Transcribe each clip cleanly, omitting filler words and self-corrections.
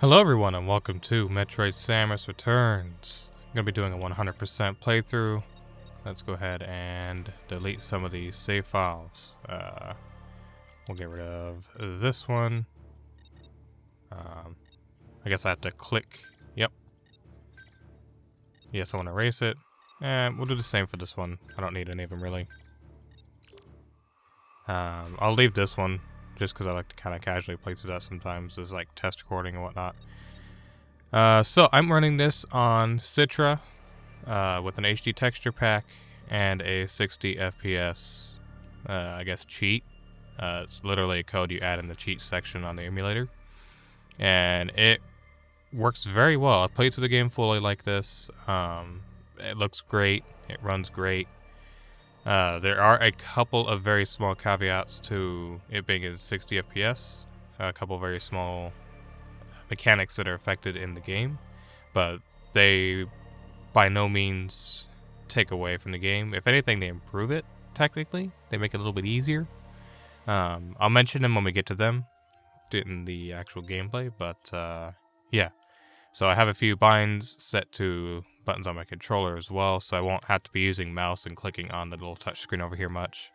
Hello everyone and welcome to Metroid Samus Returns. I'm going to be doing a 100% playthrough. Let's go ahead and delete some of these save files. We'll get rid of this one. I guess I have to click. Yep. Yes, I want to erase it. And we'll do the same for this one. I don't need any of them really. I'll leave this one just because I like to kind of casually play through that sometimes as like test recording and whatnot. So I'm running this on Citra with an HD texture pack and a 60 FPS, I guess, cheat. It's literally a code you add in the cheat section on the emulator. And it works very well. I played through the game fully like this. It looks great. It runs great. There are a couple of very small caveats to it being at 60 FPS. A couple of very small mechanics that are affected in the game, but they by no means take away from the game. If anything, they improve it, technically. They make it a little bit easier. I'll mention them when we get to them in the actual gameplay, but yeah. So I have a few binds set to buttons on my controller as well, so I won't have to be using mouse and clicking on the little touchscreen over here much.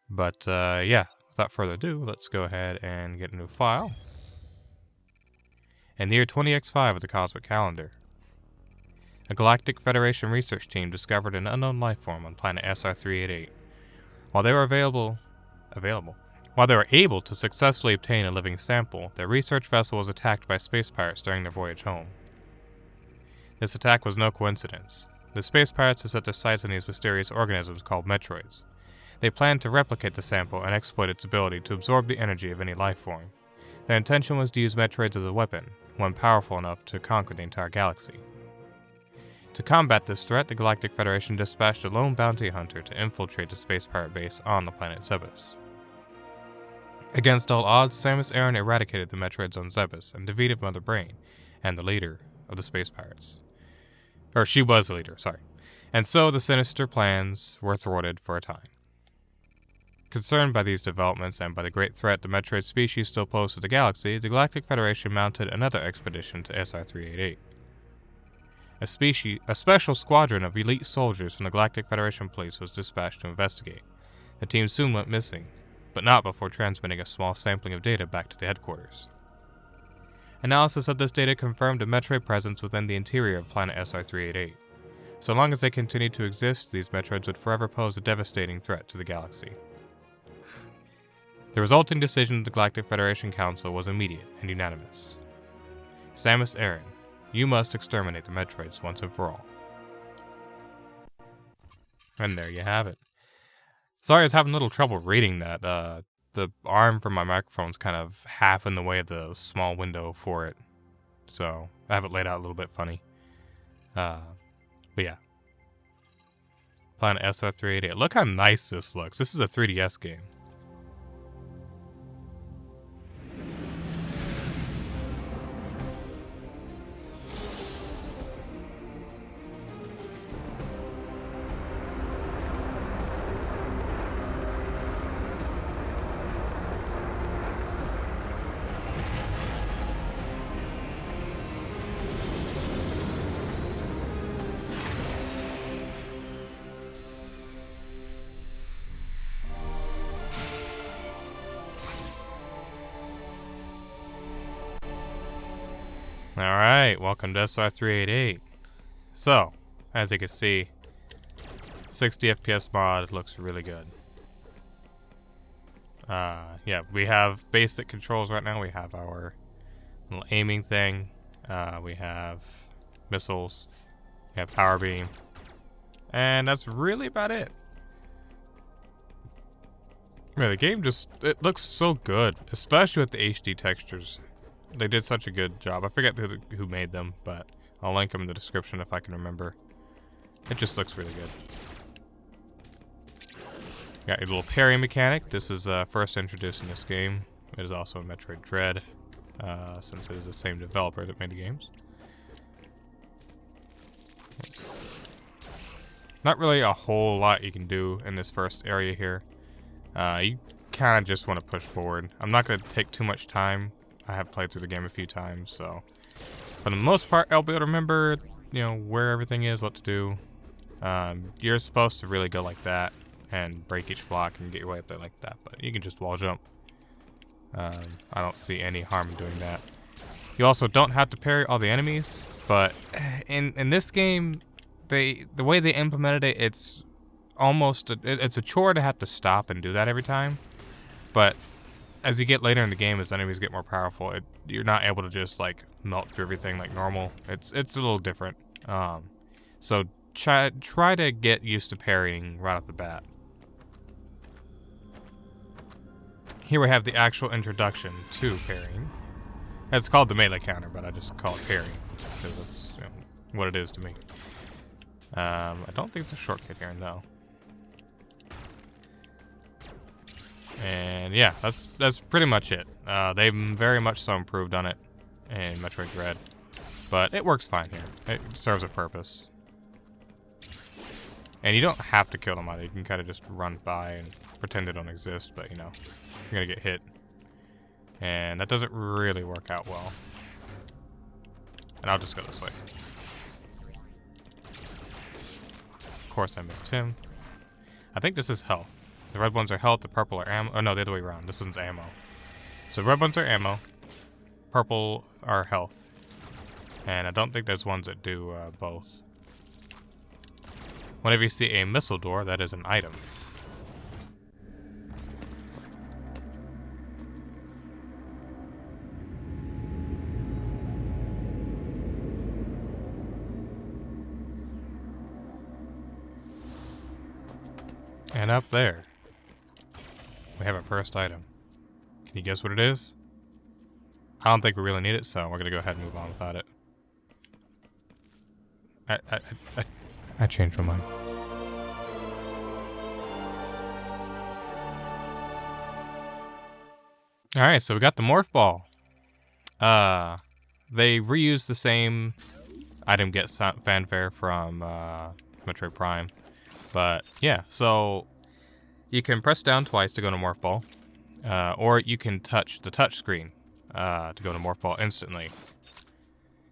But yeah, without further ado, let's go ahead and get a new file. In the year 20X5 of the Cosmic Calendar, a Galactic Federation research team discovered an unknown life form on planet SR388. While they were While they were able to successfully obtain a living sample, their research vessel was attacked by space pirates during their voyage home. This attack was no coincidence. The space pirates had set their sights on these mysterious organisms called Metroids. They planned to replicate the sample and exploit its ability to absorb the energy of any life form. Their intention was to use Metroids as a weapon, one powerful enough to conquer the entire galaxy. To combat this threat, the Galactic Federation dispatched a lone bounty hunter to infiltrate the space pirate base on the planet Zebes. Against all odds, Samus Aran eradicated the Metroids on Zebes and defeated Mother Brain and the leader of the space pirates. Or she was the leader, sorry. And so the sinister plans were thwarted for a time. Concerned by these developments and by the great threat the Metroid species still posed to the galaxy, the Galactic Federation mounted another expedition to SR388. A special squadron of elite soldiers from the Galactic Federation Police was dispatched to investigate. The team soon went missing, but not before transmitting a small sampling of data back to the headquarters. Analysis of this data confirmed a Metroid presence within the interior of planet SR388. So long as they continued to exist, these Metroids would forever pose a devastating threat to the galaxy. The resulting decision of the Galactic Federation Council was immediate and unanimous. Samus Aran, you must exterminate the Metroids once and for all. And there you have it. Sorry, I was having a little trouble reading that. The arm for my microphone's kind of half in the way of the small window for it. So, I have it laid out a little bit funny. But yeah. Planet SR388. Look how nice this looks. This is a 3DS game. Alright, welcome to SR388. So, as you can see, 60 FPS mod looks really good. Yeah, we have basic controls right now. We have our little aiming thing. We have missiles. We have power beam. And that's really about it. Yeah, the game it looks so good, especially with the HD textures. They did such a good job. I forget who made them, but I'll link them in the description if I can remember. It just looks really good. Got your little parry mechanic. This is first introduced in this game. It is also a Metroid Dread, since it is the same developer that made the games. It's not really a whole lot you can do in this first area here. You kind of just want to push forward. I'm not going to take too much time. I have played through the game a few times, so for the most part, I'll be able to remember, you know, where everything is, what to do. You're supposed to really go like that and break each block and get your way up there like that, but you can just wall jump. I don't see any harm in doing that. You also don't have to parry all the enemies, but in this game, the way they implemented it, it's almost it's a chore to have to stop and do that every time. But as you get later in the game, as enemies get more powerful, you're not able to just like melt through everything like normal. It's a little different. So try to get used to parrying right off the bat. Here we have the actual introduction to parrying. It's called the melee counter, but I just call it parrying because that's, you know, what it is to me. I don't think it's a shortcut here, no. And yeah, that's pretty much it. They've very much so improved on it in Metroid Dread, but it works fine here. It serves a purpose. And you don't have to kill them either. You can kind of just run by and pretend they don't exist, but you know, you're gonna get hit. And that doesn't really work out well. And I'll just go this way. Of course I missed him. I think this is health. The red ones are health, the purple are ammo. Oh no, the other way around. This one's ammo. So red ones are ammo, purple are health. And I don't think there's ones that do both. Whenever you see a missile door, that is an item. And up there, we have our first item. Can you guess what it is? I don't think we really need it, so we're gonna go ahead and move on without it. I changed my mind. Alright, so we got the Morph Ball. They reused the same item get fanfare from Metroid Prime. But yeah, so you can press down twice to go to Morph Ball, or you can touch the touch screen to go to Morph Ball instantly.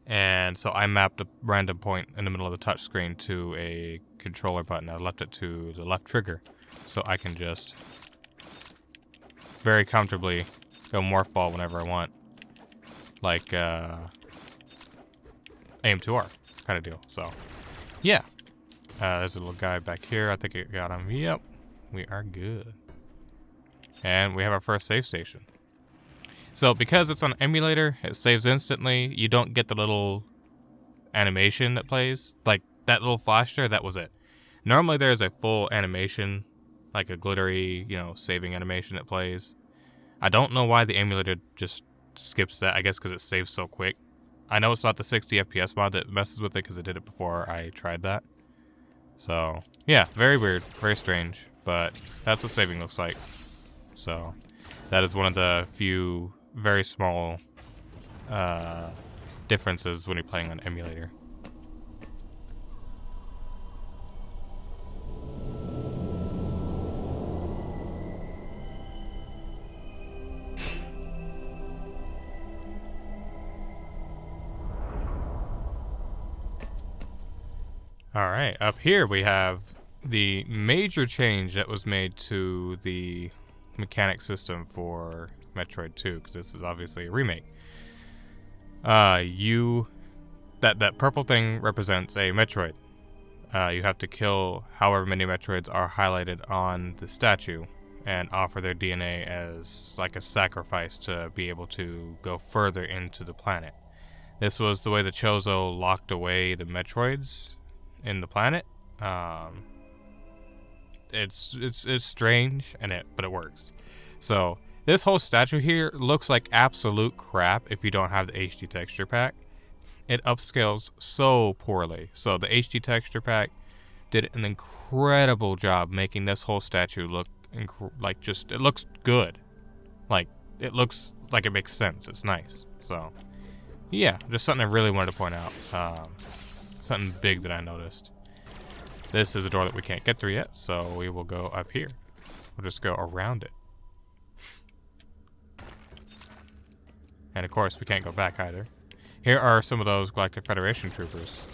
And so I mapped a random point in the middle of the touch screen to a controller button. I left it to the left trigger, so I can just very comfortably go Morph Ball whenever I want, like aim2R kind of deal. So yeah. There's a little guy back here. I think it got him. Yep. We are good. And we have our first save station. So because it's on emulator, it saves instantly. You don't get the little animation that plays. Like that little flash there, that was it. Normally there's a full animation, like a glittery, you know, saving animation that plays. I don't know why the emulator just skips that. I guess because it saves so quick. I know it's not the 60 FPS mod that messes with it because it did it before I tried that. So, yeah, very weird, very strange, but that's what saving looks like. So, that is one of the few very small differences when you're playing on emulator. Alright, up here we have the major change that was made to the mechanic system for Metroid 2, because this is obviously a remake. That purple thing represents a Metroid. You have to kill however many Metroids are highlighted on the statue and offer their DNA as like a sacrifice to be able to go further into the planet. This was the way the Chozo locked away the Metroids in the planet. It's strange but it works. So this whole statue here looks like absolute crap if you don't have the HD texture pack. It upscales so poorly. So the HD texture pack did an incredible job making this whole statue look like it looks good. Like it looks like it makes sense. It's nice. So yeah, just something I really wanted to point out. Something big that I noticed. This is a door that we can't get through yet, so we will go up here. We'll just go around it. And of course, we can't go back either. Here are some of those Galactic Federation troopers.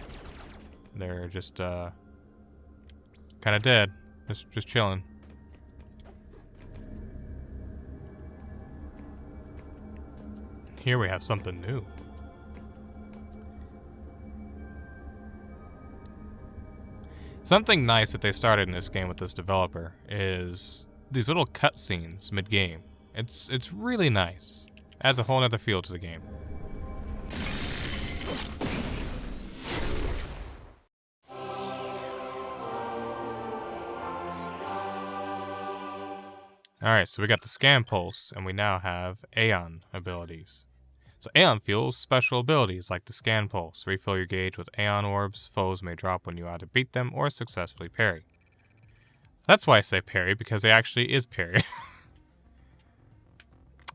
They're just, kind of dead. Just chilling. Here we have something new. Something nice that they started in this game with this developer is these little cutscenes mid-game. It's really nice. Adds a whole other feel to the game. Alright, so we got the Scan Pulse, and we now have Aeon abilities. So Aeon fuels special abilities like the Scan Pulse. Refill your gauge with Aeon orbs foes may drop when you either beat them or successfully parry. That's why I say parry, because it actually is parry.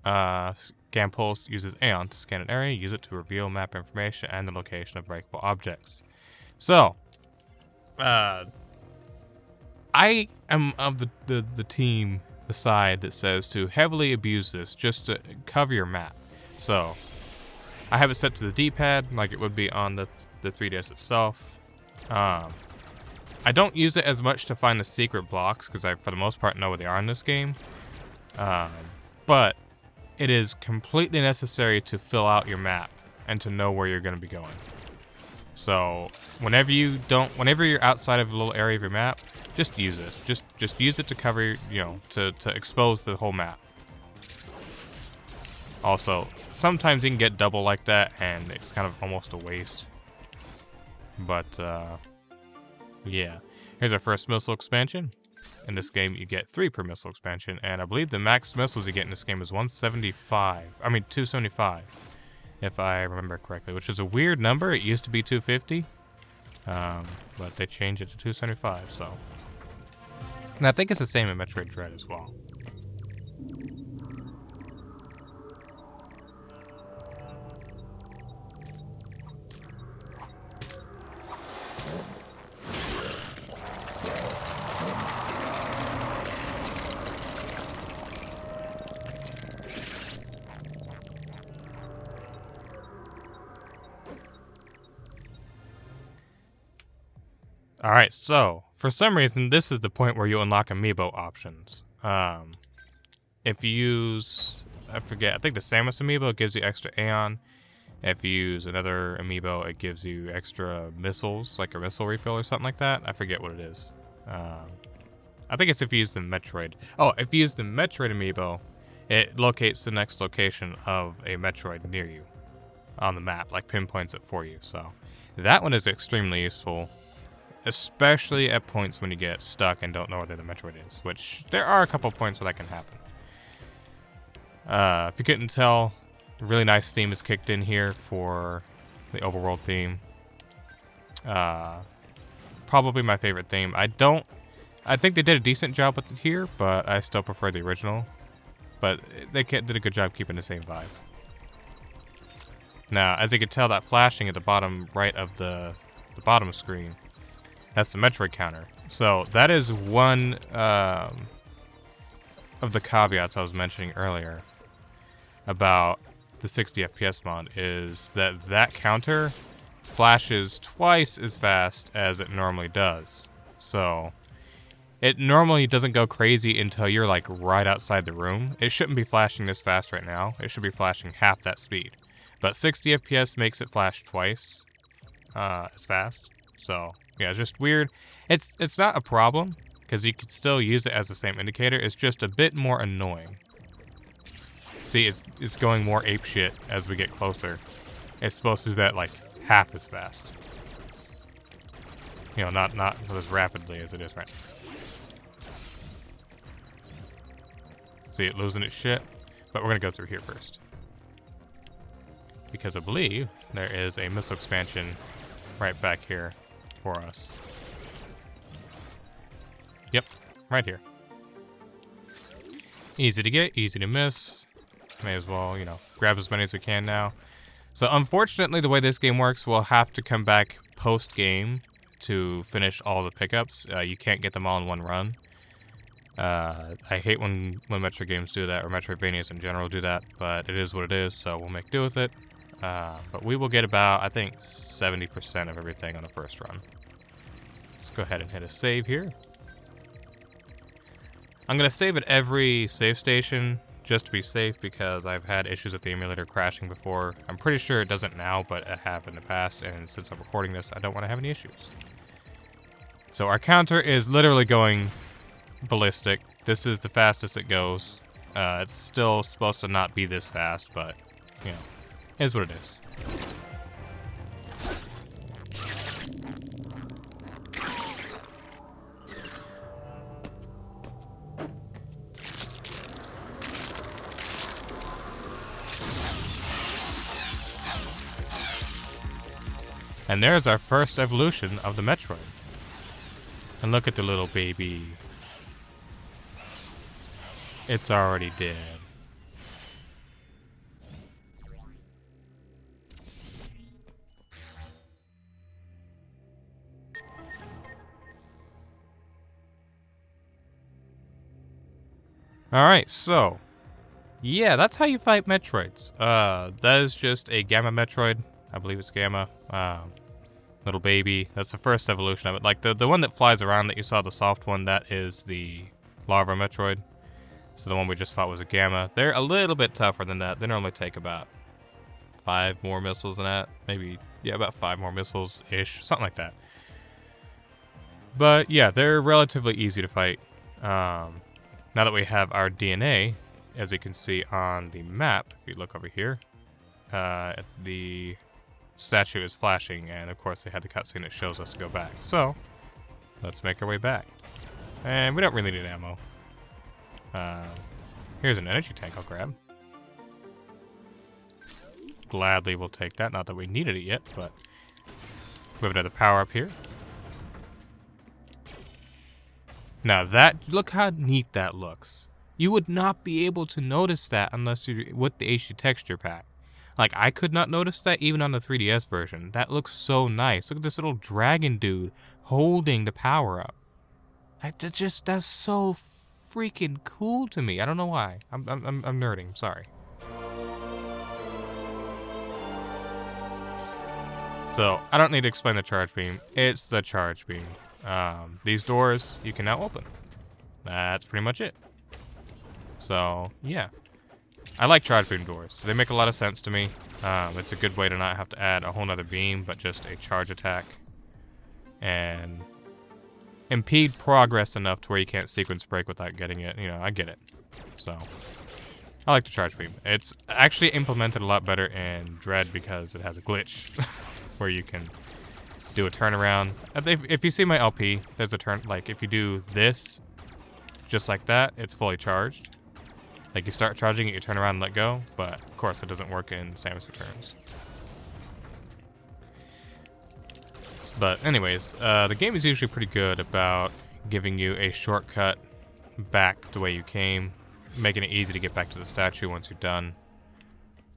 Scan Pulse uses Aeon to scan an area, use it to reveal map information and the location of breakable objects. So, I am of the team, the side that says to heavily abuse this just to cover your map. So, I have it set to the D-pad like it would be on the 3DS itself. I don't use it as much to find the secret blocks because I, for the most part, know where they are in this game. But it is completely necessary to fill out your map and to know where you're going to be going. So whenever you're outside of a little area of your map, just use it. Just use it to cover, to expose the whole map. Also, sometimes you can get double like that, and it's kind of almost a waste. But, yeah. Here's our first missile expansion. In this game, you get 3 per missile expansion, and I believe the max missiles you get in this game is 275, if I remember correctly, which is a weird number. It used to be 250, but they changed it to 275, so. And I think it's the same in Metroid Dread as well. Alright, so, for some reason, this is the point where you unlock amiibo options. If you use, I think the Samus amiibo gives you extra Aeon. If you use another amiibo, it gives you extra missiles, like a missile refill or something like that. I forget what it is. I think it's if you use the Metroid. Oh, if you use the Metroid amiibo, it locates the next location of a Metroid near you on the map, like pinpoints it for you. So, that one is extremely useful. Especially at points when you get stuck and don't know where the Metroid is, which there are a couple points where that can happen. If you couldn't tell, a really nice theme is kicked in here for the overworld theme. Probably my favorite theme. I think they did a decent job with it here, but I still prefer the original. But they did a good job keeping the same vibe. Now, as you can tell, that flashing at the bottom right of the bottom screen, that's the Metroid counter. So that is one of the caveats I was mentioning earlier about the 60 FPS mod, is that counter flashes twice as fast as it normally does. So it normally doesn't go crazy until you're like right outside the room. It shouldn't be flashing this fast right now. It should be flashing half that speed. But 60 FPS makes it flash twice as fast. So yeah, it's just weird. It's not a problem, because you could still use it as the same indicator. It's just a bit more annoying. See, it's going more apeshit as we get closer. It's supposed to do that like half as fast. Not as rapidly as it is right now. See it losing its shit? But we're gonna go through here first. Because I believe there is a missile expansion right back here for us. Yep, right here. Easy to get, easy to miss. May as well, grab as many as we can now. So unfortunately, the way this game works, we'll have to come back post-game to finish all the pickups. You can't get them all in one run. I hate when Metroid games do that, or Metroidvanias in general do that, but it is what it is, so we'll make do with it. But we will get about, I think, 70% of everything on the first run. Let's go ahead and hit a save here. I'm going to save at every save station, just to be safe, because I've had issues with the emulator crashing before. I'm pretty sure it doesn't now, but it have in the past, and since I'm recording this, I don't want to have any issues. So our counter is literally going ballistic. This is the fastest it goes. It's still supposed to not be this fast, but, you know, is what it is. And there's our first evolution of the Metroid. And look at the little baby. It's already dead. Alright, so yeah, that's how you fight Metroids. That is just a Gamma Metroid. I believe it's Gamma. Little baby. That's the first evolution of it. Like the one that flies around that you saw, the soft one, that is the Larva Metroid. So the one we just fought was a Gamma. They're a little bit tougher than that. They normally take about 5 more missiles than that. Maybe, yeah, about 5 more missiles-ish. Something like that. But yeah, they're relatively easy to fight. Now that we have our DNA, as you can see on the map, if you look over here, the statue is flashing, and of course they had the cutscene that shows us to go back. So, let's make our way back. And we don't really need ammo. Here's an energy tank I'll grab. Gladly we'll take that. Not that we needed it yet, but we have another power up here. Now that, look how neat that looks. You would not be able to notice that unless you're with the HD texture pack. Like, I could not notice that even on the 3DS version. That looks so nice. Look at this little dragon dude holding the power up. That's so freaking cool to me. I don't know why. I'm nerding. Sorry. So I don't need to explain the charge beam. It's the charge beam. These doors you can now open. That's pretty much it. So yeah, I like charge beam doors. They make a lot of sense to me. It's a good way to not have to add a whole nother beam, but just a charge attack, and impede progress enough to where you can't sequence break without getting it. You know, I get it. So I like the charge beam. It's actually implemented a lot better in Dread because it has a glitch where you can do a turnaround. If you see my LP, there's a turn, like if you do this just like that, it's fully charged. Like you start charging it, you turn around and let go, but of course it doesn't work in Samus Returns. But anyways, the game is usually pretty good about giving you a shortcut back the way you came, making it easy to get back to the statue once you're done.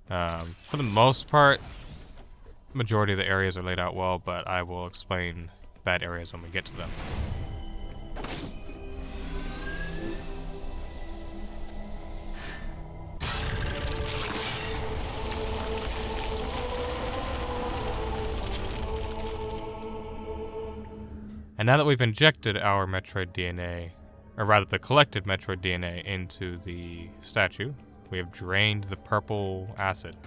For the most part, majority of the areas are laid out well, but I will explain bad areas when we get to them. And now that we've injected our Metroid DNA, or rather the collected Metroid DNA into the statue, we have drained the purple acid.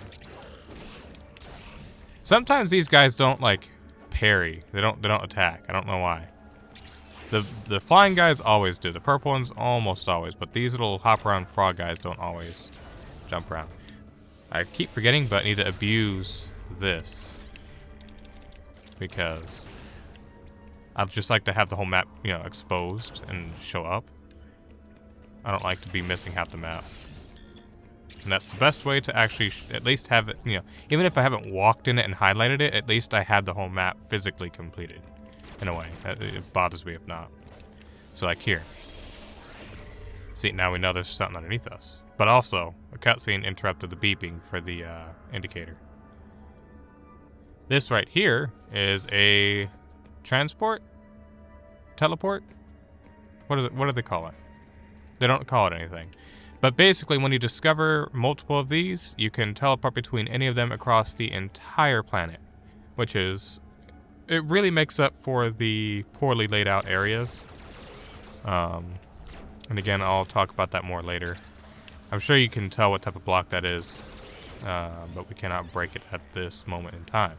Sometimes these guys don't like parry. They don't attack. I don't know why. The flying guys always do. The purple ones almost always, but these little hop around frog guys don't always jump around. I keep forgetting, but I need to abuse this because I'd just like to have the whole map, you know, exposed and show up. I don't like to be missing half the map. And that's the best way to actually at least have it, you know, even if I haven't walked in it and highlighted it, at least I have the whole map physically completed. In a way. It bothers me if not. So like here. See, now we know there's something underneath us. But also, a cutscene interrupted the beeping for the indicator. This right here is a transport? Teleport? What is it? What do they call it? They don't call it anything. But basically, when you discover multiple of these, you can teleport between any of them across the entire planet. Which is... It really makes up for the poorly laid out areas. And again, I'll talk about that more later. I'm sure you can tell what type of block that is. But we cannot break it at this moment in time.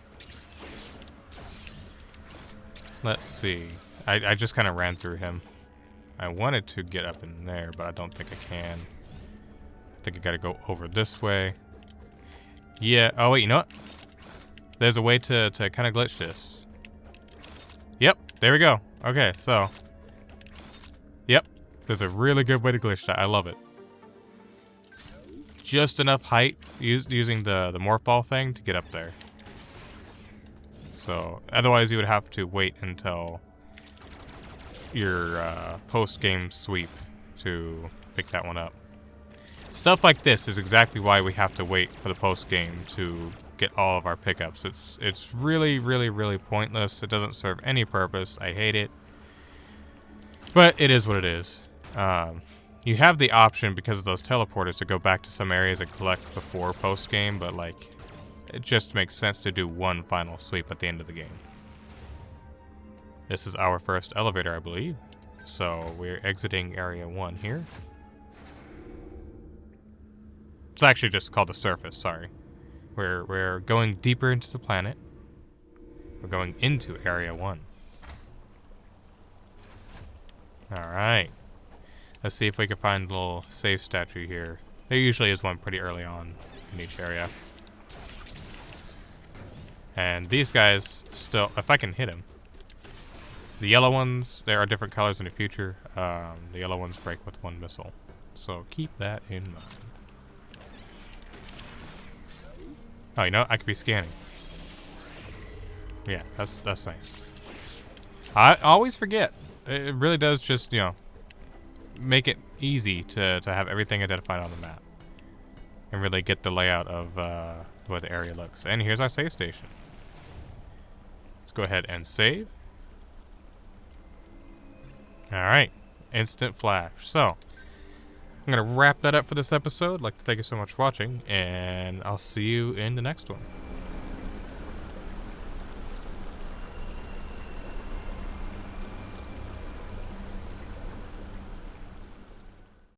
Let's see. I just kind of ran through him. I wanted to get up in there, but I don't think I can. I think I gotta go over this way. Yeah, oh wait, you know what? There's a way to kind of glitch this. Yep, there we go. Okay, so. Yep, there's a really good way to glitch that. I love it. Just enough height using the morph ball thing to get up there. So, otherwise you would have to wait until your post-game sweep to pick that one up. Stuff like this is exactly why we have to wait for the post-game to get all of our pickups. It's really, really, really pointless. It doesn't serve any purpose. I hate it. But it is what it is. You have the option, because of those teleporters, to go back to some areas and collect before post-game, but like, it just makes sense to do one final sweep at the end of the game. This is our first elevator, I believe. So we're exiting area 1 here. It's actually just called the surface, sorry. We're going deeper into the planet. We're going into area 1. Alright. Let's see if we can find a little save statue here. There usually is one pretty early on in each area. And these guys still, if I can hit them. The yellow ones, there are different colors in the future. The yellow ones break with 1 missile. So keep that in mind. Oh, you know what? I could be scanning. Yeah, that's nice. I always forget. It really does just, you know, make it easy to have everything identified on the map. And really get the layout of the way the area looks. And here's our save station. Let's go ahead and save. Alright. Instant flash. So, I'm going to wrap that up for this episode. I'd like to thank you so much for watching, and I'll see you in the next one.